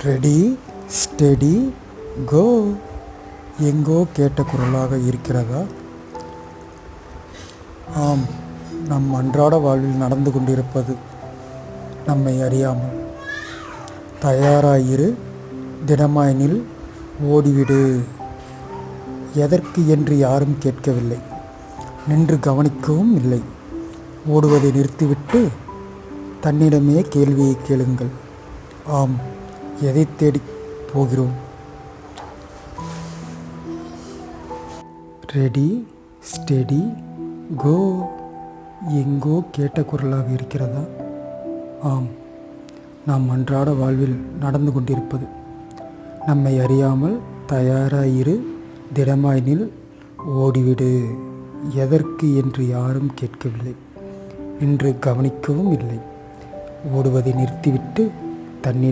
Ready steady go. எங்கோ கேட்ட குரலாக இருக்கிறதா? ஆம், நம் அன்றாட வாழ்வில் நடந்து கொண்டிருப்பது நம்மை அறியாமல். தயாராயிரு, திடமாய் நில், ஓடிவிடு. எதற்கு என்று யாரும் கேட்கவில்லை, நின்று கவனிக்கவும் இல்லை. ஓடுவதை நிறுத்திவிட்டு தன்னிடமே கேள்வியை கேளுங்கள். ஆம், எதை தேடிப் போகிறோம்? Ready steady go. எங்கோ கேட்ட குரலாக இருக்கிறதா? ஆம், நாம் அன்றாட வாழ்வில் நடந்து கொண்டிருப்பது நம்மை அறியாமல். தயாராயிரு, திடமாய் நில், ஓடிவிடு. எதற்கு என்று யாரும் கேட்கவில்லை, நின்று கவனிக்கவும் இல்லை. ஓடுவதை நிறுத்திவிட்டு தன்னிடம்